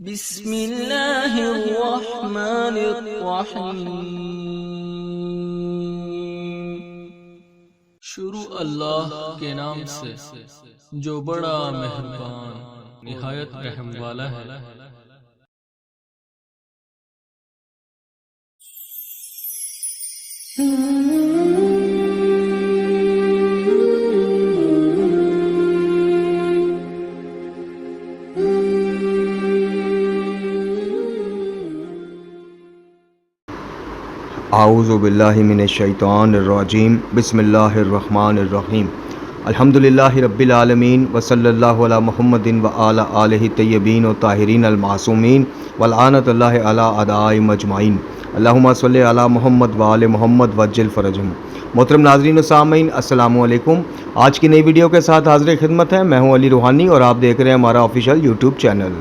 بسم اللہ الرحمن الرحیم۔ شروع اللہ کے نام سے جو بڑا مہربان نہایت رحم والا ہے۔ اعوذ باللہ من الشیطان الرجیم، بسم اللہ الرحمن الرحیم۔ الحمدللہ رب العالمین وصلی اللہ علی محمد وعلی آلہ طیبین و طاہرین المعصومین ولعنت اللہ علی اعدائہم اجمعین۔ اللہم صلی علی محمد وآل محمد وعجل فرجہم۔ محترم ناظرین و سامعین، السلام علیکم۔ آج کی نئی ویڈیو کے ساتھ حاضر خدمت ہے، میں ہوں علی روحانی اور آپ دیکھ رہے ہیں ہمارا آفیشیل یوٹیوب چینل۔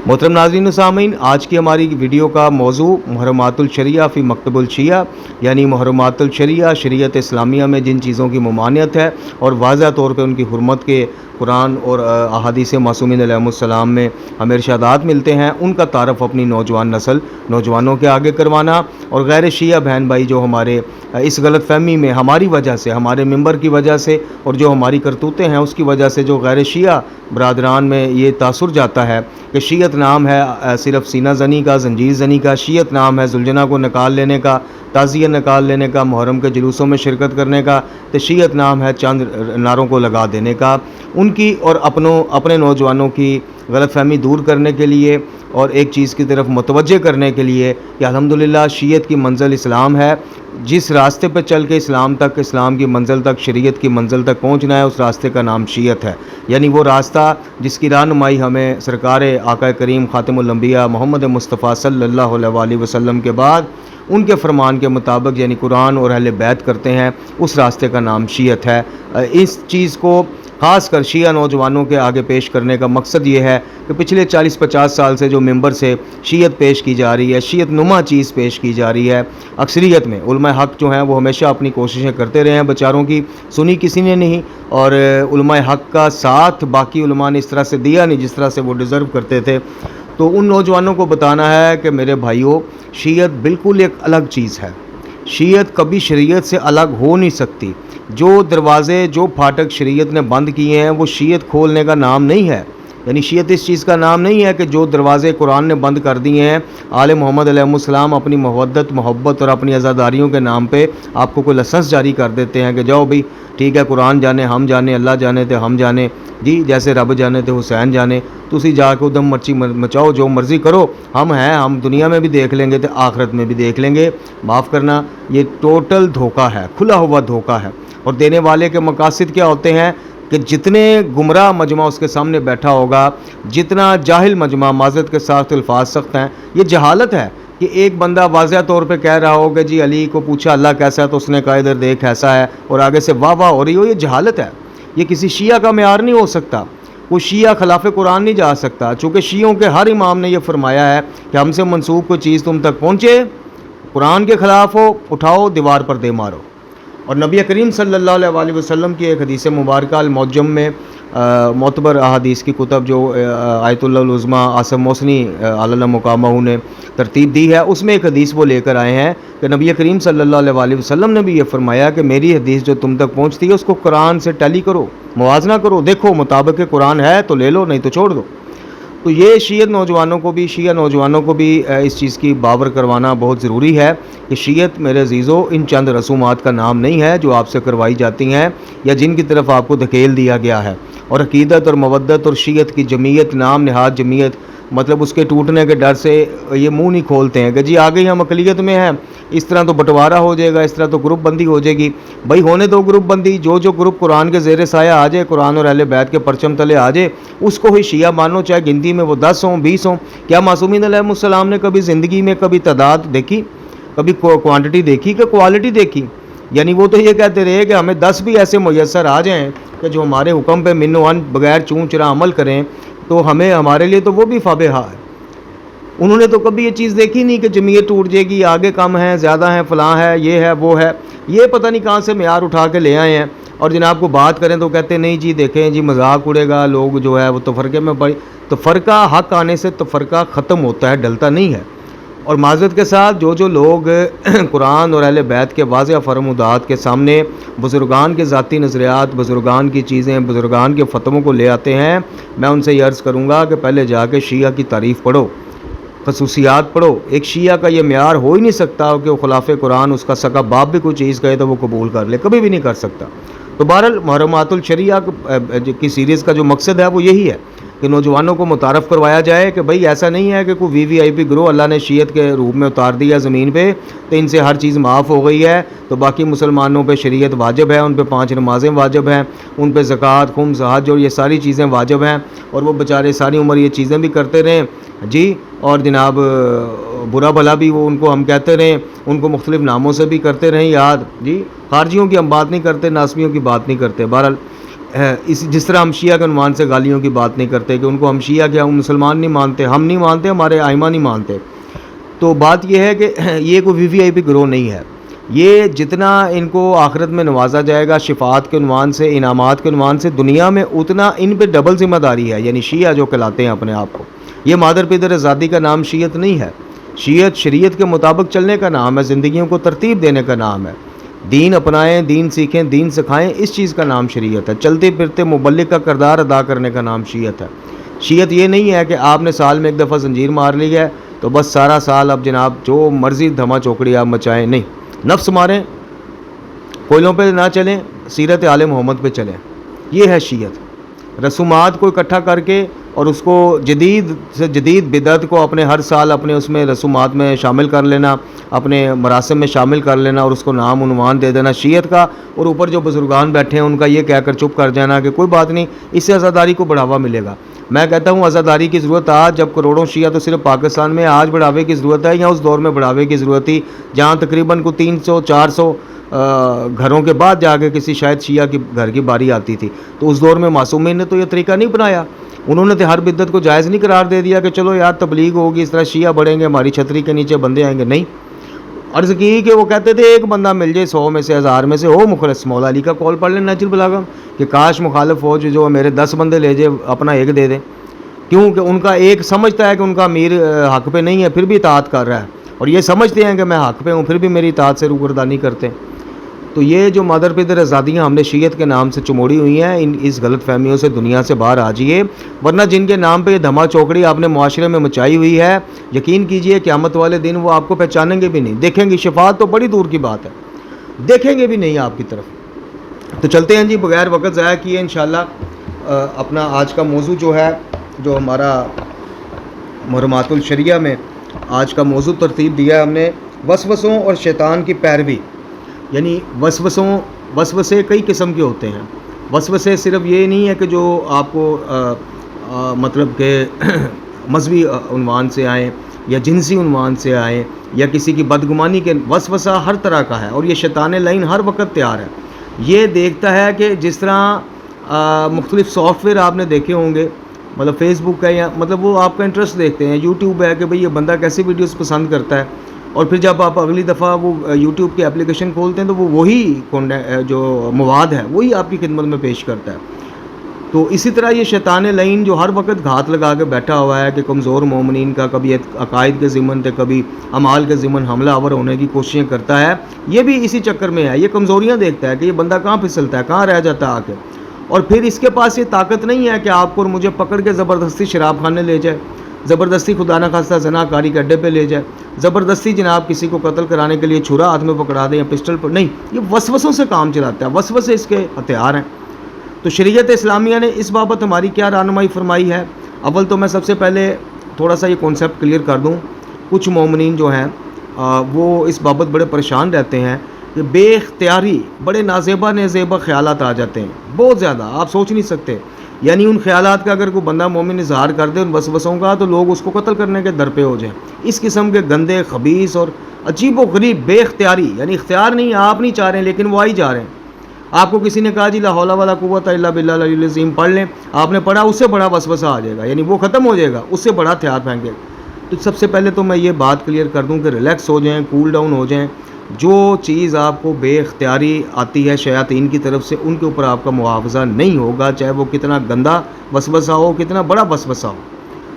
محترم ناظرین و سامعین، آج کی ہماری ویڈیو کا موضوع محرمات الشریعہ فی مکتب الشیعہ، یعنی محرمات الشریعہ شریعت اسلامیہ میں جن چیزوں کی ممانعت ہے اور واضح طور پہ ان کی حرمت کے قرآن اور احادیث معصومین علیہ السلام میں ہمیں ارشادات ملتے ہیں، ان کا تعارف اپنی نوجوان نسل نوجوانوں کے آگے کروانا، اور غیر شیعہ بہن بھائی جو ہمارے اس غلط فہمی میں ہماری وجہ سے، ہمارے ممبر کی وجہ سے اور جو ہماری کرتوتیں ہیں اس کی وجہ سے جو غیر شیعہ برادران میں یہ تاثر جاتا ہے کہ شیعت نام ہے صرف سینہ زنی کا، زنجیر زنی کا، شیعت نام ہے زلجنہ کو نکال لینے کا، تعزیہ نکال لینے کا، محرم کے جلوسوں میں شرکت کرنے کا، تو شیعت نام ہے چند نعروں کو لگا دینے کا۔ ان کی اور اپنے نوجوانوں کی غلط فہمی دور کرنے کے لیے اور ایک چیز کی طرف متوجہ کرنے کے لیے کہ الحمدللہ شیعت کی منزل اسلام ہے، جس راستے پہ چل کے اسلام تک، اسلام کی منزل تک، شریعت کی منزل تک پہنچنا ہے، اس راستے کا نام شیعت ہے، یعنی وہ راستہ جس کی رہنمائی ہمیں سرکار آقا کریم خاتم الانبیاء محمد مصطفیٰ صلی اللہ علیہ وسلم کے بعد ان کے فرمان کے مطابق یعنی قرآن اور اہل بیت کرتے ہیں، اس راستے کا نام شیعت ہے۔ اس چیز کو خاص کر شیعہ نوجوانوں کے آگے پیش کرنے کا مقصد یہ ہے کہ پچھلے 40-50 سال سے جو ممبر سے شیعت پیش کی جا رہی ہے، شیعت نما چیز پیش کی جا رہی ہے، اکثریت میں علماء حق جو ہیں وہ ہمیشہ اپنی کوششیں کرتے رہے ہیں، بیچاروں کی سنی کسی نے نہیں، اور علماء حق کا ساتھ باقی علماء نے اس طرح سے دیا نہیں جس طرح سے وہ ڈیزرو کرتے تھے۔ تو ان نوجوانوں کو بتانا ہے کہ میرے بھائیوں، شیعت بالکل ایک الگ چیز ہے، شیعت کبھی شریعت سے الگ ہو نہیں سکتی۔ جو دروازے، جو پھاٹک شریعت نے بند کیے ہیں وہ شیعت کھولنے کا نام نہیں ہے، یعنی شیعت اس چیز کا نام نہیں ہے کہ جو دروازے قرآن نے بند کر دیے ہیں، آل محمد علیہ السلام اپنی مودت محبت اور اپنی عزاداریوں کے نام پہ آپ کو کوئی لائسنس جاری کر دیتے ہیں کہ جاؤ بھائی ٹھیک ہے، قرآن جانے ہم جانے، اللہ جانے تھے ہم جانے، جی جیسے رب جانے تھے حسین جانے، تو اسی جا کے ادھم مرچی مچاؤ، جو مرضی کرو، ہم ہیں، ہم دنیا میں بھی دیکھ لیں گے تو آخرت میں بھی دیکھ لیں گے۔ معاف کرنا، یہ ٹوٹل دھوکہ ہے، کھلا ہوا دھوکہ ہے، اور دینے والے کے مقاصد کیا ہوتے ہیں کہ جتنے گمراہ مجمع اس کے سامنے بیٹھا ہوگا، جتنا جاہل مجمع، معذرت کے ساتھ الفاظ سخت ہیں، یہ جہالت ہے کہ ایک بندہ واضح طور پہ کہہ رہا ہو کہ جی علی کو پوچھا اللہ کیسا ہے تو اس نے کہا ادھر دیکھ ایسا ہے، اور آگے سے واہ واہ ہو رہی ہو، یہ جہالت ہے، یہ کسی شیعہ کا معیار نہیں ہو سکتا، کوئی شیعہ خلاف قرآن نہیں جا سکتا، چونکہ شیعوں کے ہر امام نے یہ فرمایا ہے کہ ہم سے منسوب کوئی چیز تم تک پہنچے، قرآن کے خلاف ہو، اٹھاؤ دیوار پر دے مارو۔ اور نبی کریم صلی اللہ علیہ وسلم کی ایک حدیث مبارکہ المعجم میں معتبر احادیث کی کتب جو آیت اللہ العظمیٰ آصف موسنی علی مقامہ نے ترتیب دی ہے، اس میں ایک حدیث وہ لے کر آئے ہیں کہ نبی کریم صلی اللہ علیہ وسلم نے بھی یہ فرمایا کہ میری حدیث جو تم تک پہنچتی ہے اس کو قرآن سے ٹیلی کرو، موازنہ کرو، دیکھو مطابق قرآن ہے تو لے لو، نہیں تو چھوڑ دو۔ تو یہ شیعہ نوجوانوں کو بھی اس چیز کی باور کروانا بہت ضروری ہے کہ شیعت میرے عزیزو ان چند رسومات کا نام نہیں ہے جو آپ سے کروائی جاتی ہیں یا جن کی طرف آپ کو دھکیل دیا گیا ہے، اور عقیدت اور مودت اور شیعت کی جمعیت، نام نہاد جمعیت، مطلب اس کے ٹوٹنے کے ڈر سے یہ منہ نہیں کھولتے ہیں کہ جی آگے ہم اقلیت میں ہیں، اس طرح تو بٹوارہ ہو جائے گا، اس طرح تو گروپ بندی ہو جائے گی۔ بھائی ہونے دو گروپ بندی، جو گروپ قرآن کے زیر سایہ آ جائے، قرآن اور اہل بیت کے پرچم تلے آ جائے، اس کو ہی شیعہ مانو، چاہے گنتی میں وہ 10 ہوں 20 ہوں۔ کیا معصومین علیہ السلام نے کبھی زندگی میں کبھی تعداد دیکھی، کبھی کوانٹٹی دیکھی کہ کوالٹی دیکھی؟ یعنی وہ تو یہ کہتے رہے کہ ہمیں 10 بھی ایسے میسر آ جائیں کہ جو ہمارے حکم پہ من و عن بغیر چون چرا عمل کریں تو ہمارے لیے تو وہ بھی فابہا ہے۔ انہوں نے تو کبھی یہ چیز دیکھی نہیں کہ جمعیت ٹوٹ جائے گی، آگے کم ہیں، زیادہ ہیں، فلاں ہے، یہ ہے وہ ہے، یہ پتہ نہیں کہاں سے معیار اٹھا کے لے آئے ہیں۔ اور جناب کو بات کریں تو کہتے ہیں نہیں جی دیکھیں جی مذاق اڑے گا، لوگ جو ہے وہ تفرقے میں پڑے. تو فرقہ حق آنے سے تفرقہ ختم ہوتا ہے، ڈلتا نہیں ہے. اور معذرت کے ساتھ جو لوگ قرآن اور اہل بیت کے واضح فرمودات کے سامنے بزرگان کے ذاتی نظریات، بزرگان کی چیزیں، بزرگان کے فتووں کو لے آتے ہیں، میں ان سے یہ عرض کروں گا کہ پہلے جا کے شیعہ کی تعریف پڑھو، خصوصیات پڑھو. ایک شیعہ کا یہ معیار ہو ہی نہیں سکتا کہ وہ خلاف قرآن اس کا سگا باپ بھی کوئی چیز کہے تو وہ قبول کر لے، کبھی بھی نہیں کر سکتا. تو بہرحال محرمات الشریعہ کی سیریز کا جو مقصد ہے وہ یہی ہے کہ نوجوانوں کو متعارف کروایا جائے کہ بھئی ایسا نہیں ہے کہ کوئی VVIP گروہ اللہ نے شیعت کے روپ میں اتار دیا زمین پہ تو ان سے ہر چیز معاف ہو گئی ہے، تو باقی مسلمانوں پہ شریعت واجب ہے، ان پہ 5 نمازیں واجب ہیں، ان پہ زکوٰۃ، خمس، حج اور یہ ساری چیزیں واجب ہیں، اور وہ بیچارے ساری عمر یہ چیزیں بھی کرتے رہیں جی. اور جناب برا بھلا بھی وہ ان کو ہم کہتے رہیں، ان کو مختلف ناموں سے بھی کرتے رہیں یاد جی. خارجیوں کی ہم بات نہیں کرتے، ناسبیوں کی بات نہیں کرتے. بہرحال جس طرح ہم شیعہ کے عنوان سے گالیوں کی بات نہیں کرتے کہ ان کو ہم شیعہ کیا، ہم مسلمان نہیں مانتے، ہم نہیں مانتے، ہمارے ائمہ نہیں مانتے. تو بات یہ ہے کہ یہ کوئی VVIP گروہ نہیں ہے. یہ جتنا ان کو آخرت میں نوازا جائے گا شفاعت کے عنوان سے، انعامات کے عنوان سے، دنیا میں اتنا ان پہ ڈبل ذمہ داری ہے. یعنی شیعہ جو کہلاتے ہیں اپنے آپ کو، یہ مادر پدر آزادی کا نام شیعت نہیں ہے. شیعت شریعت کے مطابق چلنے کا نام ہے، زندگیوں کو ترتیب دینے کا نام ہے. دین اپنائیں، دین سیکھیں، دین سکھائیں، اس چیز کا نام شریعت ہے. چلتے پھرتے مبلغ کا کردار ادا کرنے کا نام شیعت ہے. شیعت یہ نہیں ہے کہ آپ نے سال میں ایک دفعہ زنجیر مار لی ہے تو بس سارا سال اب جناب جو مرضی دھما چوکڑی آپ مچائیں. نہیں، نفس ماریں، کوئلوں پہ نہ چلیں، سیرت آل محمد پہ چلیں. یہ ہے شیعت. رسومات کو اکٹھا کر کے اور اس کو جدید سے جدید بدعت کو اپنے ہر سال اپنے اس میں رسومات میں شامل کر لینا، اپنے مراسم میں شامل کر لینا اور اس کو نام عنوان دے دینا شیعت کا، اور اوپر جو بزرگان بیٹھے ہیں ان کا یہ کہہ کر چپ کر جانا کہ کوئی بات نہیں، اس سے عزاداری کو بڑھاوا ملے گا. میں کہتا ہوں عزاداری کی ضرورت آج جب کروڑوں شیعہ تو صرف پاکستان میں آج بڑھاوے کی ضرورت ہے، یا اس دور میں بڑھاوے کی ضرورت تھی جہاں تقریباً کو 300-400 گھروں کے بعد جا کے کسی شاید شیعہ کی گھر کی باری آتی تھی. تو اس دور میں معصومین نے تو یہ طریقہ نہیں بنایا. انہوں نے تو ہر بدعت کو جائز نہیں قرار دے دیا کہ چلو یار تبلیغ ہوگی، اس طرح شیعہ بڑھیں گے، ہماری چھتری کے نیچے بندے آئیں گے. نہیں، عرض کی کہ وہ کہتے تھے ایک بندہ مل جائے 100 میں سے 1000 میں سے ہو مخلص. مولا علی کا قول پڑھ لیں نہج البلاغہ کہ کاش مخالف فوج جو میرے 10 بندے لے جائے اپنا ایک دے دیں. کیونکہ ان کا ایک سمجھتا ہے کہ ان کا امیر حق پہ نہیں ہے پھر بھی اطاعت کر رہا ہے، اور یہ سمجھتے ہیں کہ میں حق پہ ہوں پھر بھی میری اطاعت سے روگردانی کرتے ہیں. تو یہ جو مادر پدر آزادیاں ہم نے شیعت کے نام سے چموڑی ہوئی ہیں، اس غلط فہمیوں سے دنیا سے باہر آ جائیے، ورنہ جن کے نام پہ یہ دھما چوکڑی آپ نے معاشرے میں مچائی ہوئی ہے، یقین کیجئے قیامت والے دن وہ آپ کو پہچانیں گے بھی نہیں، دیکھیں گے. شفاعت تو بڑی دور کی بات ہے، دیکھیں گے بھی نہیں آپ کی طرف. تو چلتے ہیں جی بغیر وقت ضائع کیے انشاءاللہ اپنا آج کا موضوع جو ہے، جو ہمارا محرمات الشریعہ میں آج کا موضوع ترتیب دیا ہے ہم نے، وسوسوں اور شیطان کی پیروی. یعنی وسوسے کئی قسم کے ہوتے ہیں. وسوسے صرف یہ نہیں ہے کہ جو آپ کو مطلب کہ مذہبی عنوان سے آئیں یا جنسی عنوان سے آئیں یا کسی کی بدگمانی کے، وسوسہ ہر طرح کا ہے، اور یہ شیطان لعین ہر وقت تیار ہے. یہ دیکھتا ہے کہ جس طرح مختلف سافٹ ویئر آپ نے دیکھے ہوں گے، مطلب فیس بک ہے یا مطلب وہ آپ کا انٹرسٹ دیکھتے ہیں، یوٹیوب ہے کہ بھئی یہ بندہ کیسی ویڈیوز پسند کرتا ہے، اور پھر جب آپ اگلی دفعہ وہ یوٹیوب کی اپلیکیشن کھولتے ہیں تو وہ وہی جو مواد ہے وہی آپ کی خدمت میں پیش کرتا ہے. تو اسی طرح یہ شیطان لعین جو ہر وقت گھات لگا کے بیٹھا ہوا ہے کہ کمزور مومنین کا کبھی عقائد کے ضمن تے کبھی اعمال کے ضمن حملہ آور ہونے کی کوششیں کرتا ہے، یہ بھی اسی چکر میں ہے. یہ کمزوریاں دیکھتا ہے کہ یہ بندہ کہاں پھسلتا ہے، کہاں رہ جاتا ہے آ کے، اور پھر اس کے پاس یہ طاقت نہیں ہے کہ آپ کو اور مجھے پکڑ کے زبردستی شراب خانے لے جائے، زبردستی خدا نہ خواستہ زنا کاری کے اڈے پہ لے جائے، زبردستی جناب کسی کو قتل کرانے کے لیے چھرا ہاتھ میں پکڑا دیں یا پسٹل پر. نہیں، یہ وسوسوں سے کام چلاتا ہے، وسوسے اس کے ہتھیار ہیں. تو شریعت اسلامیہ نے اس بابت ہماری کیا رہنمائی فرمائی ہے؟ اول تو میں سب سے پہلے تھوڑا سا یہ کانسیپٹ کلیئر کر دوں. کچھ مومنین جو ہیں وہ اس بابت بڑے پریشان رہتے ہیں کہ بے اختیاری بڑے نازیبا خیالات آ جاتے ہیں، بہت زیادہ، آپ سوچ نہیں سکتے. یعنی ان خیالات کا اگر کوئی بندہ مومن اظہار کر دے ان وسوسوں کا تو لوگ اس کو قتل کرنے کے در پہ ہو جائیں. اس قسم کے گندے، خبیث اور عجیب و غریب بے اختیاری، یعنی اختیار نہیں، آپ نہیں چاہ رہے ہیں لیکن وہ آ ہی جا رہے ہیں. آپ کو کسی نے کہا جی لا حول ولا قوت الا باللہ العلی العظیم پڑھ لیں، آپ نے پڑھا، اس سے بڑا وسوسہ آ جائے گا، یعنی وہ ختم ہو جائے گا، اس سے بڑا ہتھیار پھینکے گا. تو سب سے پہلے تو میں یہ بات کلیئر کر دوں کہ ریلیکس ہو جائیں، کول ڈاؤن ہو جائیں. جو چیز آپ کو بے اختیاری آتی ہے شیاطین کی طرف سے، ان کے اوپر آپ کا محافظہ نہیں ہوگا، چاہے وہ کتنا گندا وسوسہ ہو، کتنا بڑا وسوسہ ہو۔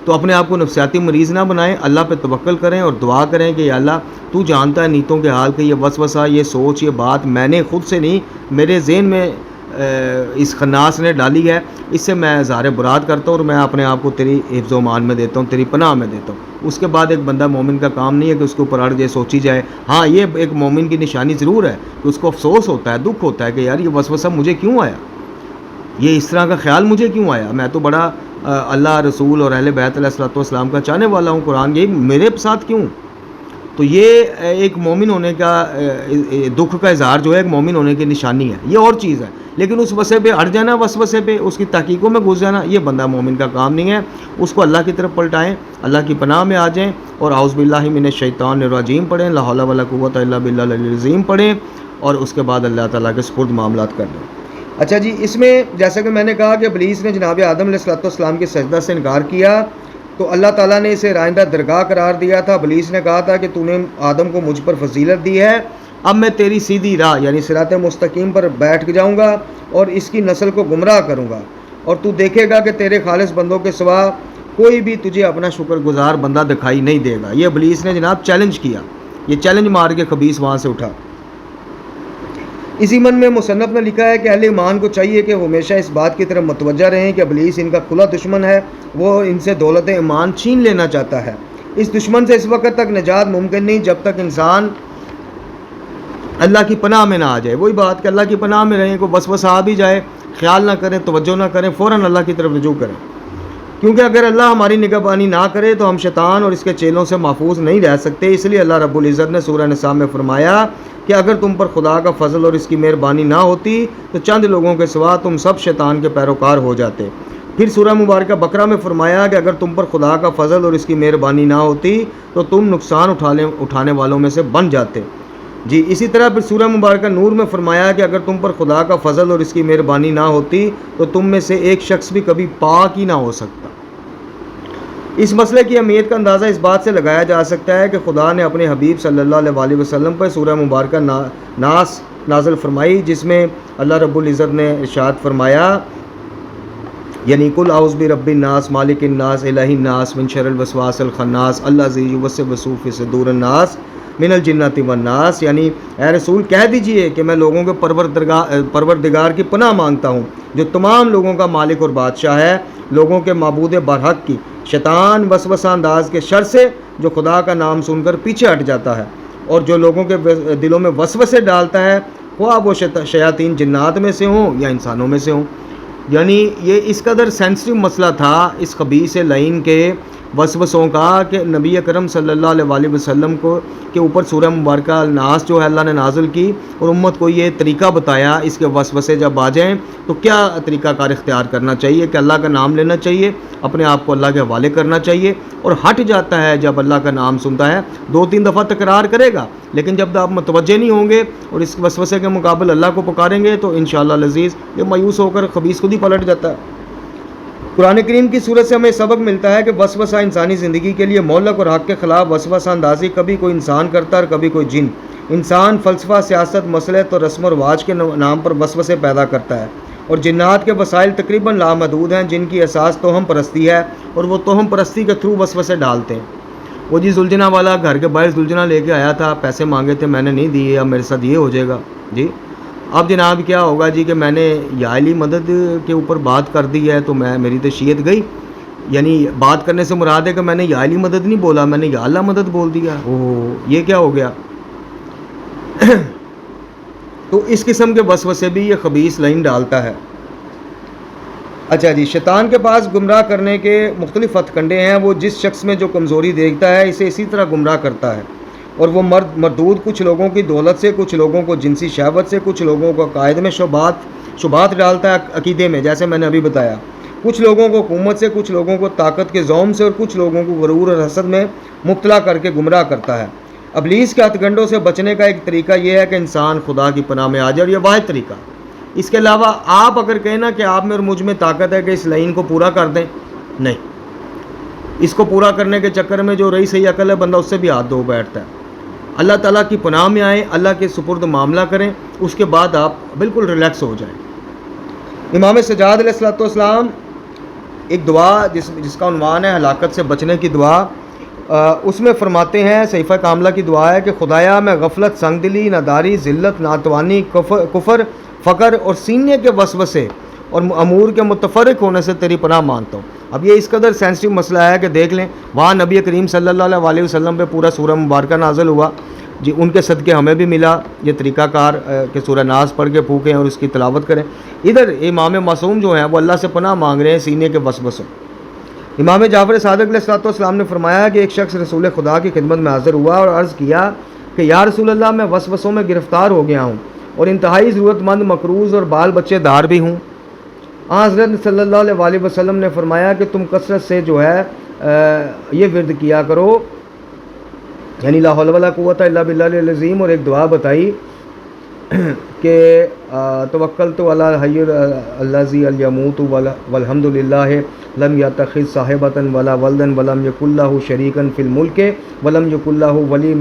تو اپنے آپ کو نفسیاتی مریض نہ بنائیں، اللہ پہ توکل کریں اور دعا کریں کہ یا اللہ تو جانتا ہے نیتوں کے حال کہ یہ وسوسہ، یہ سوچ، یہ بات میں نے خود سے نہیں، میرے ذہن میں اس خناس نے ڈالی ہے، اس سے میں اظہار برات کرتا ہوں اور میں اپنے آپ کو تیری حفظ و امان میں دیتا ہوں، تیری پناہ میں دیتا ہوں۔ اس کے بعد ایک بندہ مومن کا کام نہیں ہے کہ اس کے اوپر اڑ جائے، سوچی جائے۔ ہاں، یہ ایک مومن کی نشانی ضرور ہے کہ اس کو افسوس ہوتا ہے، دکھ ہوتا ہے کہ یار یہ وسوسہ مجھے کیوں آیا، یہ اس طرح کا خیال مجھے کیوں آیا، میں تو بڑا اللہ رسول اور اہل بیت علیہ الصلوۃ والسلام کا چاہنے والا ہوں، قرآن یہ میرے ساتھ کیوں۔ تو یہ ایک مومن ہونے کا دکھ کا اظہار جو ہے ایک مومن ہونے کی نشانی ہے، یہ اور چیز ہے۔ لیکن اس وسے پہ اڑ جانا، وسوسے پہ، اس کی تحقیقوں میں گھس جانا، یہ بندہ مومن کا کام نہیں ہے۔ اس کو اللہ کی طرف پلٹائیں، اللہ کی پناہ میں آ جائیں اور اعوذ باللہ من الشیطان الرجیم پڑھیں، لا حول ولا قوۃ الا باللہ العلی العظیم پڑھیں اور اس کے بعد اللہ تعالیٰ کے سپرد معاملات کر دیں۔ اچھا جی، اس میں جیسا کہ میں نے کہا کہ ابلیس نے جناب آدم علیہ الصلوۃ والسلام کی سجدہ سے انکار کیا تو اللہ تعالیٰ نے اسے رائندہ درگاہ قرار دیا تھا۔ ابلیس نے کہا تھا کہ تو نے آدم کو مجھ پر فضیلت دی ہے، اب میں تیری سیدھی راہ یعنی صراط مستقیم پر بیٹھ جاؤں گا اور اس کی نسل کو گمراہ کروں گا، اور تو دیکھے گا کہ تیرے خالص بندوں کے سوا کوئی بھی تجھے اپنا شکر گزار بندہ دکھائی نہیں دے گا۔ یہ ابلیس نے جناب چیلنج کیا، یہ چیلنج مار کے خبیث وہاں سے اٹھا۔ اسی من میں مصنف نے لکھا ہے کہ اہل ایمان کو چاہیے کہ وہ ہمیشہ اس بات کی طرف متوجہ رہیں کہ ابلیس ان کا کھلا دشمن ہے، وہ ان سے دولت ایمان چھین لینا چاہتا ہے۔ اس دشمن سے اس وقت تک نجات ممکن نہیں جب تک انسان اللہ کی پناہ میں نہ آ جائے۔ وہی بات کہ اللہ کی پناہ میں رہیں، کوئی وسوسہ آ بھی جائے، خیال نہ کریں، توجہ نہ کریں، فوراً اللہ کی طرف رجوع کریں، کیونکہ اگر اللہ ہماری نگہبانی نہ کرے تو ہم شیطان اور اس کے چیلوں سے محفوظ نہیں رہ سکتے۔ اس لیے اللہ رب العزت نے سورہ نساء میں فرمایا کہ اگر تم پر خدا کا فضل اور اس کی مہربانی نہ ہوتی تو چند لوگوں کے سوا تم سب شیطان کے پیروکار ہو جاتے۔ پھر سورہ مبارکہ بقرہ میں فرمایا کہ اگر تم پر خدا کا فضل اور اس کی مہربانی نہ ہوتی تو تم نقصان اٹھانے والوں میں سے بن جاتے۔ جی، اسی طرح پھر سورہ مبارکہ نور میں فرمایا کہ اگر تم پر خدا کا فضل اور اس کی مہربانی نہ ہوتی تو تم میں سے ایک شخص بھی کبھی پاک ہی نہ ہو سکتا۔ اس مسئلے کی اہمیت کا اندازہ اس بات سے لگایا جا سکتا ہے کہ خدا نے اپنے حبیب صلی اللہ علیہ وسلم پر سورہ مبارکہ ناس نازل فرمائی، جس میں اللہ رب العزت نے ارشاد فرمایا یعنی قل اعوذ برب الناس مالک الناس الہ الناس من شر الوسواس الخناس الذی یوسوس فی صدور الناس من الجنۃ والناس، یعنی اے رسول کہہ دیجئے کہ میں لوگوں کے پروردگار کی پناہ مانگتا ہوں جو تمام لوگوں کا مالک اور بادشاہ ہے، لوگوں کے معبود برحق کی شیطان وسوسہ انداز کے شر سے جو خدا کا نام سن کر پیچھے ہٹ جاتا ہے اور جو لوگوں کے دلوں میں وسوسے ڈالتا ہے، خواہ وہ شیاطین جنات میں سے ہوں یا انسانوں میں سے ہوں۔ یعنی یہ اس قدر سینسٹیو مسئلہ تھا اس خبیث لعین کے وسوسوں کا کہ نبی اکرم صلی اللہ علیہ وسلم کے اوپر سورہ مبارکہ الناس جو ہے اللہ نے نازل کی اور امت کو یہ طریقہ بتایا اس کے وسوسے جب آ جائیں تو کیا طریقہ کار اختیار کرنا چاہیے کہ اللہ کا نام لینا چاہیے، اپنے آپ کو اللہ کے حوالے کرنا چاہیے، اور ہٹ جاتا ہے جب اللہ کا نام سنتا ہے، 2-3 دفعہ تکرار کرے گا، لیکن جب آپ متوجہ نہیں ہوں گے اور اس وسوسے کے مقابل اللہ کو پکاریں گے تو انشاءاللہ العزیز یہ مایوس ہو کر خبیث خود ہی پلٹ جاتا ہے۔ قرآن کریم کی صورت سے ہمیں سبق ملتا ہے کہ وسوسہ انسانی زندگی کے لیے مہلک اور حق کے خلاف وسوسہ اندازی کبھی کوئی انسان کرتا ہے اور کبھی کوئی جن۔ انسان فلسفہ، سیاست، مصلحت اور رسم و رواج کے نام پر وسوسے پیدا کرتا ہے، اور جنات کے وسائل تقریباً لامحدود ہیں جن کی اساس توہم پرستی ہے، اور وہ توہم پرستی کے تھرو وسوسے ڈالتے ہیں۔ وہ جی زلجنا والا گھر کے باہر زلجنا لے کے آیا تھا، پیسے مانگے تھے، میں نے نہیں دیے، اب میرے ساتھ یہ ہو جائے گا جی۔ اب جناب کیا ہوگا جی کہ میں نے یا علی مدد کے اوپر بات کر دی ہے تو میری تو شیعت گئی، یعنی بات کرنے سے مراد ہے کہ میں نے یا علی مدد نہیں بولا، میں نے یا اللہ مدد بول دیا، یہ کیا ہو گیا؟ تو اس قسم کے وسوسے بھی یہ خبیث لعین ڈالتا ہے۔ اچھا جی، شیطان کے پاس گمراہ کرنے کے مختلف ہتھ کنڈے ہیں، وہ جس شخص میں جو کمزوری دیکھتا ہے اسے اسی طرح گمراہ کرتا ہے، اور وہ مردود کچھ لوگوں کی دولت سے، کچھ لوگوں کو جنسی شہوت سے، کچھ لوگوں کو عقائد میں شبہات ڈالتا ہے عقیدے میں، جیسے میں نے ابھی بتایا، کچھ لوگوں کو حکومت سے، کچھ لوگوں کو طاقت کے زوم سے، اور کچھ لوگوں کو غرور اور حسد میں مبتلا کر کے گمراہ کرتا ہے۔ ابلیس کے ہتھ کنڈوں سے بچنے کا ایک طریقہ یہ ہے کہ انسان خدا کی پناہ میں آ جائے، اور یہ واحد طریقہ۔ اس کے علاوہ آپ اگر کہیں نا کہ آپ میں اور مجھ میں طاقت ہے کہ اس لعین کو پورا کر دیں، نہیں، اس کو پورا کرنے کے چکر میں جو رہی صحیح عقل ہے بندہ اس سے بھی ہاتھ دھو بیٹھتا ہے۔ اللہ تعالیٰ کی پناہ میں آئیں، اللہ کے سپرد معاملہ کریں، اس کے بعد آپ بالکل ریلیکس ہو جائیں۔ امام سجاد علیہ الصلوۃ والسلام ایک دعا جس کا عنوان ہے ہلاکت سے بچنے کی دعا، اس میں فرماتے ہیں، صحیفہ کاملہ کی دعا ہے کہ خدایا میں غفلت، سنگ دلی، ناداری، ذلت، ناتوانی، کفر، فقر اور سینے کے وسوسے اور امور کے متفرق ہونے سے تیری پناہ مانگتا ہوں۔ اب یہ اس قدر سینسٹیو مسئلہ ہے کہ دیکھ لیں، وہاں نبی کریم صلی اللہ علیہ وسلم پہ پورا سورہ مبارکہ نازل ہوا جی، ان کے صدقے ہمیں بھی ملا یہ طریقہ کار کہ سورہ ناس پڑھ کے پھونکیں اور اس کی تلاوت کریں۔ ادھر امام معصوم جو ہیں وہ اللہ سے پناہ مانگ رہے ہیں سینے کے وسوسوں۔ امام جعفر صادق علیہ الصلوۃ والسلام نے فرمایا کہ ایک شخص رسول خدا کی خدمت میں حاضر ہوا اور عرض کیا کہ یا رسول اللہ، میں وسوسوں میں گرفتار ہو گیا ہوں اور انتہائی ضرورت مند، مقروض اور بال بچے دار بھی ہوں۔ حضرت صلی اللہ علیہ وسلم نے فرمایا کہ تم کثرت سے جو ہے یہ ورد کیا کرو، یعنی لا حول ولا قوت الا باللہ العظیم، اور ایک دعا بتائی کہ توکلت علی الحی الذی لا یموت والحمد للہ لم یتخذ صاحبۃ ولا ولدا ولم یکن لہ شریکا فی الملک ولم یکن لہ ولی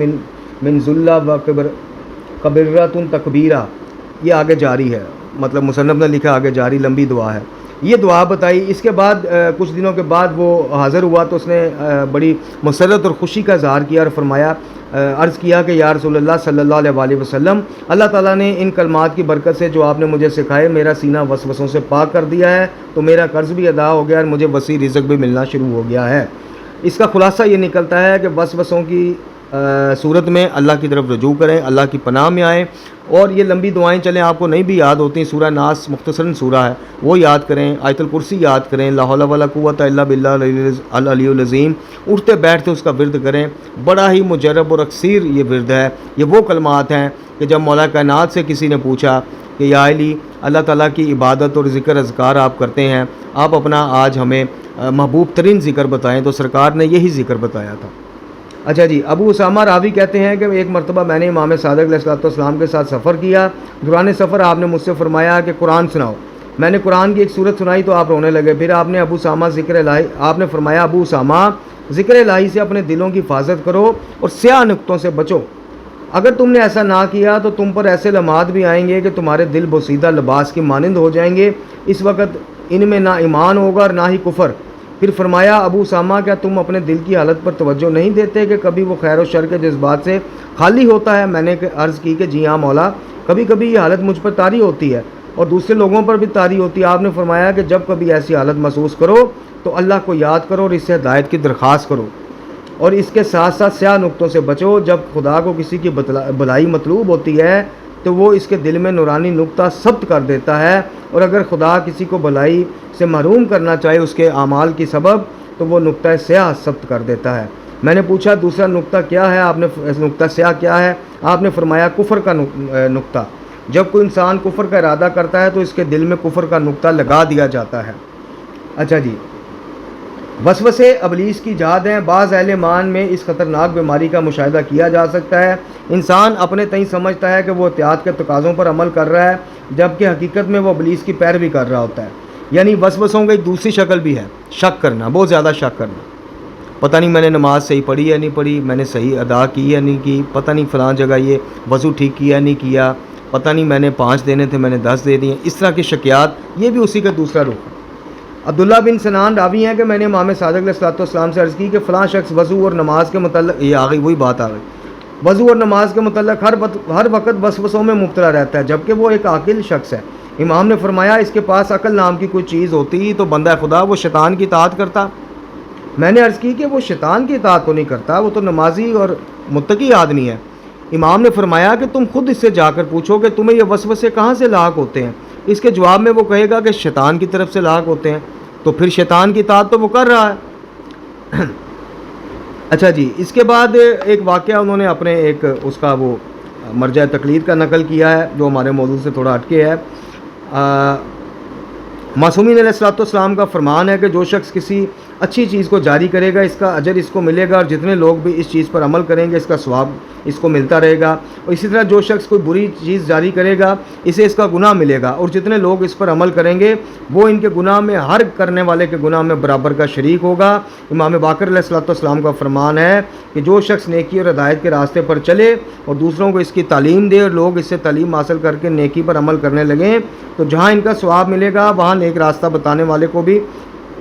من ذل وکبرۃ تکبیرہ۔ یہ آگے جاری ہے، مطلب مصنف نے لکھا آگے جاری، لمبی دعا ہے۔ یہ دعا بتائی، اس کے بعد کچھ دنوں کے بعد وہ حاضر ہوا تو اس نے بڑی مسرت اور خوشی کا اظہار کیا اور فرمایا، عرض کیا کہ یا رسول اللہ صلی اللہ علیہ وسلم، اللہ تعالیٰ نے ان کلمات کی برکت سے جو آپ نے مجھے سکھائے میرا سینہ وسوسوں سے پاک کر دیا ہے، تو میرا قرض بھی ادا ہو گیا اور مجھے وسیع رزق بھی ملنا شروع ہو گیا ہے۔ اس کا خلاصہ یہ نکلتا ہے کہ وسوسوں کی صورت میں اللہ کی طرف رجوع کریں، اللہ کی پناہ میں آئیں، اور یہ لمبی دعائیں چلیں آپ کو نہیں بھی یاد ہوتی، سورہ ناس مختصراً سورہ ہے وہ یاد کریں، آیت الکرسی یاد کریں، لا حول ولا قوت الا باللہ العلی العظیم، اٹھتے بیٹھتے اس کا ورد کریں۔ بڑا ہی مجرب اور اکثیر یہ ورد ہے۔ یہ وہ کلمات ہیں کہ جب مولا کائنات سے کسی نے پوچھا کہ یا علی، اللہ تعالیٰ کی عبادت اور ذکر اذکار آپ کرتے ہیں، آپ اپنا آج ہمیں محبوب ترین ذکر بتائیں، تو سرکار نے یہی ذکر بتایا تھا۔ اچھا جی، ابو اسامہ راوی کہتے ہیں کہ ایک مرتبہ میں نے امام صادق علیہ الصلوۃ والسلام کے ساتھ سفر کیا۔ دوران سفر آپ نے مجھ سے فرمایا کہ قرآن سناؤ۔ میں نے قرآن کی ایک صورت سنائی تو آپ رونے لگے۔ پھر آپ نے فرمایا ابو اسامہ، ذکر الہی سے اپنے دلوں کی حفاظت کرو اور سیاہ نقطوں سے بچو۔ اگر تم نے ایسا نہ کیا تو تم پر ایسے لمحات بھی آئیں گے کہ تمہارے دل بوسیدہ لباس کی مانند ہو جائیں گے، اس وقت ان میں نہ ایمان ہوگا اور نہ ہی کفر۔ پھر فرمایا ابو اسامہ، کیا تم اپنے دل کی حالت پر توجہ نہیں دیتے کہ کبھی وہ خیر و شر کے جذبات سے خالی ہوتا ہے؟ میں نے عرض کی کہ جی ہاں مولا، کبھی کبھی یہ حالت مجھ پر طاری ہوتی ہے اور دوسرے لوگوں پر بھی طاری ہوتی ہے۔ آپ نے فرمایا کہ جب کبھی ایسی حالت محسوس کرو تو اللہ کو یاد کرو اور اس سے ہدایت کی درخواست کرو، اور اس کے ساتھ ساتھ سیاہ نقطوں سے بچو۔ جب خدا کو کسی کی بھلائی مطلوب ہوتی ہے تو وہ اس کے دل میں نورانی نقطہ ثبت کر دیتا ہے، اور اگر خدا کسی کو بھلائی سے محروم کرنا چاہے اس کے اعمال کی سبب تو وہ نقطہ سیاہ ثبت کر دیتا ہے۔ میں نے پوچھا دوسرا نقطہ کیا ہے؟ نقطہ سیاہ کیا ہے؟ آپ نے فرمایا کفر کا نقطہ۔ جب کوئی انسان کفر کا ارادہ کرتا ہے تو اس کے دل میں کفر کا نقطہ لگا دیا جاتا ہے۔ اچھا جی، وسوسے ابلیس کی جہاد ہیں۔ بعض اہل ایمان میں اس خطرناک بیماری کا مشاہدہ کیا جا سکتا ہے۔ انسان اپنے تئیں سمجھتا ہے کہ وہ احتیاط کے تقاضوں پر عمل کر رہا ہے، جبکہ حقیقت میں وہ ابلیس کی پیروی کر رہا ہوتا ہے۔ یعنی وسوسوں کی ایک دوسری شکل بھی ہے، شک کرنا، بہت زیادہ شک کرنا۔ پتہ نہیں میں نے نماز صحیح پڑھی یا نہیں پڑھی، میں نے صحیح ادا کی یا نہیں کی، پتہ نہیں فلاں جگہ یہ وضو ٹھیک کیا یا نہیں کیا، پتہ نہیں میں نے 5 دینے تھے میں نے 10 دے دیے۔ اس طرح کی شکیات، یہ بھی اسی کا دوسرا رخ ہے۔ عبداللہ بن سنان راوی ہیں کہ میں نے امام صادق علیہ الصلوۃ والسلام سے عرض کی کہ فلاں شخص وضو اور نماز کے متعلق، یہ آ گئی وہی بات آ گئی، وضو اور نماز کے متعلق ہر وقت وسوسوں میں مبتلا رہتا ہے، جبکہ وہ ایک عاقل شخص ہے۔ امام نے فرمایا اس کے پاس عقل نام کی کوئی چیز ہوتی تو بندہ خدا وہ شیطان کی اطاعت کرتا۔ میں نے عرض کی کہ وہ شیطان کی اطاعت تو نہیں کرتا، وہ تو نمازی اور متقی آدمی ہے۔ امام نے فرمایا کہ تم خود اس سے جا کر پوچھو کہ تمہیں یہ وسوسے کہاں سے لاحق ہوتے ہیں۔ اس کے جواب میں وہ کہے گا کہ شیطان کی طرف سے لاحق ہوتے ہیں، تو پھر شیطان کی اطاعت تو وہ کر رہا ہے۔ اچھا جی، اس کے بعد ایک واقعہ انہوں نے اپنے ایک اس کا وہ مرجع تقلید کا نقل کیا ہے جو ہمارے موضوع سے تھوڑا ہٹ کے ہے۔ معصومین علیہ الصلوۃ والسلام کا فرمان ہے کہ جو شخص کسی اچھی چیز کو جاری کرے گا اس کا اجر اس کو ملے گا، اور جتنے لوگ بھی اس چیز پر عمل کریں گے اس کا ثواب اس کو ملتا رہے گا، اور اسی طرح جو شخص کوئی بری چیز جاری کرے گا اسے اس کا گناہ ملے گا، اور جتنے لوگ اس پر عمل کریں گے وہ ان کے گناہ میں ہر کرنے والے کے گناہ میں برابر کا شریک ہوگا۔ امام باقر علیہ الصلوۃ والسلام کا فرمان ہے کہ جو شخص نیکی اور ہدایت کے راستے پر چلے اور دوسروں کو اس کی تعلیم دے اور لوگ اس سے تعلیم حاصل کر کے نیکی پر عمل کرنے لگیں تو جہاں ان کا ثواب ملے گا وہاں نیک راستہ بتانے والے کو بھی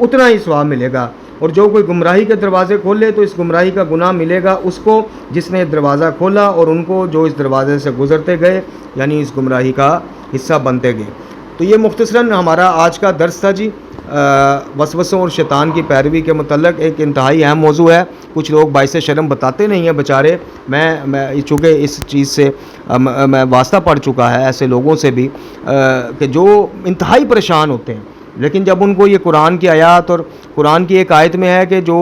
اتنا ہی ثواب ملے گا، اور جو کوئی گمراہی کے دروازے کھولے تو اس گمراہی کا گناہ ملے گا اس کو جس نے دروازہ کھولا اور ان کو جو اس دروازے سے گزرتے گئے، یعنی اس گمراہی کا حصہ بنتے گئے۔ تو یہ مختصراً ہمارا آج کا درس تھا جی، وسوسوں اور شیطان کی پیروی کے متعلق ایک انتہائی اہم موضوع ہے۔ کچھ لوگ باعث شرم بتاتے نہیں ہیں بیچارے، میں چونکہ اس چیز سے میں واسطہ پڑ چکا ہے ایسے لوگوں سے بھی کہ جو انتہائی پریشان ہوتے ہیں، لیکن جب ان کو یہ قرآن کی آیات، اور قرآن کی ایک آیت میں ہے کہ جو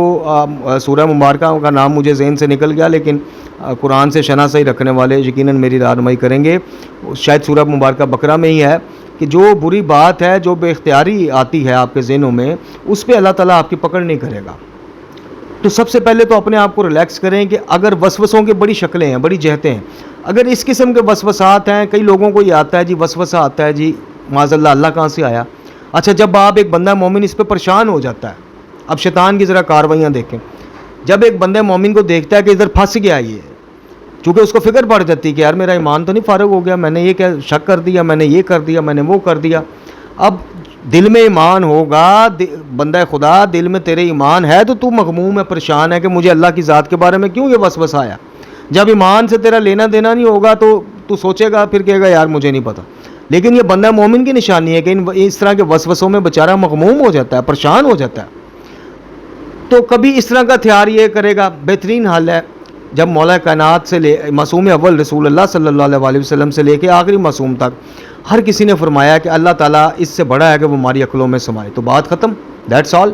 سورہ مبارکہ کا نام مجھے ذہن سے نکل گیا، لیکن قرآن سے شناسائی رکھنے والے یقیناً میری رہنمائی کریں گے، شاید سورہ مبارکہ بقرہ میں ہی ہے کہ جو بری بات ہے جو بے اختیاری آتی ہے آپ کے ذہنوں میں اس پہ اللہ تعالیٰ آپ کی پکڑ نہیں کرے گا۔ تو سب سے پہلے تو اپنے آپ کو ریلیکس کریں کہ اگر وسوسوں کی بڑی شکلیں ہیں، بڑی جہتیں ہیں، اگر اس قسم کے وسوسات ہیں، کئی لوگوں کو یہ آتا ہے جی وسوسہ آتا ہے جی معاذ اللہ کہاں سے آیا؟ اچھا، جب آپ ایک بندہ مومن اس پہ پریشان ہو جاتا ہے، اب شیطان کی ذرا کاروائیاں دیکھیں، جب ایک بندہ مومن کو دیکھتا ہے کہ ادھر پھنس گیا یہ، چونکہ اس کو فکر پڑ جاتی ہے کہ یار میرا ایمان تو نہیں فارغ ہو گیا، میں نے یہ کیا شک کر دیا، میں نے یہ کر دیا، میں نے وہ کر دیا۔ اب دل میں ایمان ہوگا، بندہ خدا دل میں تیرے ایمان ہے تو مغموم ہے، پریشان ہے کہ مجھے اللہ کی ذات کے بارے میں کیوں یہ وسوسہ آیا۔ جب ایمان سے تیرا لینا دینا نہیں ہوگا تو سوچے گا، پھر کہے گا یار مجھے نہیں پتہ۔ لیکن یہ بندہ مومن کی نشانی ہے کہ اس طرح کے وسوسوں میں بیچارہ مغموم ہو جاتا ہے، پریشان ہو جاتا ہے۔ تو کبھی اس طرح کا ہتھیار یہ کرے گا، بہترین حل ہے جب مولا کائنات سے لے معصوم اول رسول اللہ صلی اللہ علیہ وسلم سے لے کے آخری معصوم تک ہر کسی نے فرمایا کہ اللہ تعالیٰ اس سے بڑا ہے کہ وہ ہماری عقلوں میں سمائے، تو بات ختم، دیٹس آل۔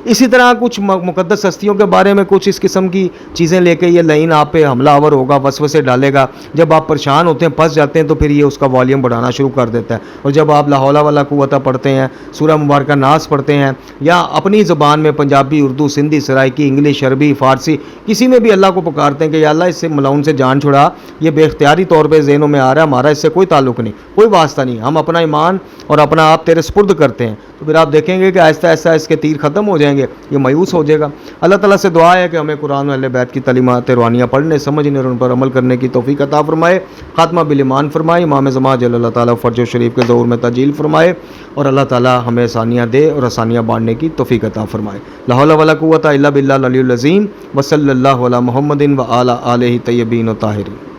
اسی طرح کچھ مقدس ہستیوں کے بارے میں کچھ اس قسم کی چیزیں لے کے یہ لائن آپ پہ حملہ آور ہوگا، وسوسے ڈالے گا، جب آپ پریشان ہوتے ہیں پھنس جاتے ہیں تو پھر یہ اس کا والیوم بڑھانا شروع کر دیتا ہے، اور جب آپ لا حول ولا قوت پڑھتے ہیں، سورہ مبارکہ ناس پڑھتے ہیں، یا اپنی زبان میں پنجابی، اردو، سندھی، سرائکی، انگلش، عربی، فارسی کسی میں بھی اللہ کو پکارتے ہیں کہ یا اللہ اس سے ملعون سے جان چھڑا، یہ بے اختیاری طور پہ ذہنوں میں آ رہا ہے، ہمارا اس سے کوئی تعلق نہیں، کوئی واسطہ نہیں، ہم اپنا ایمان اور اپنا آپ تیرے سپرد کرتے ہیں، تو پھر آپ دیکھیں گے کہ آہستہ آہستہ اس کے تیر ختم ہو جائیں گے، یہ مایوس ہو جائے گا۔ اللہ تعالیٰ سے دعا ہے کہ ہمیں قرآن و اہل بیت کی تعلیمات روحانیہ پڑھنے، سمجھنے اور ان پر عمل کرنے کی توفیق عطا فرمائے، خاتمہ بالایمان فرمائے، امام زمان جل اللہ تعالیٰ فرج و شریف کے ظہور میں تعجیل فرمائے، اور اللہ تعالیٰ ہمیں آسانیاں دے اور آسانیاں بانٹنے کی توفیق عطا فرمائے۔ لا حول ولا قوت الا باللہ العلی العظیم، وصلی اللہ علی محمد و علی آلہ طیبین الطاہرین۔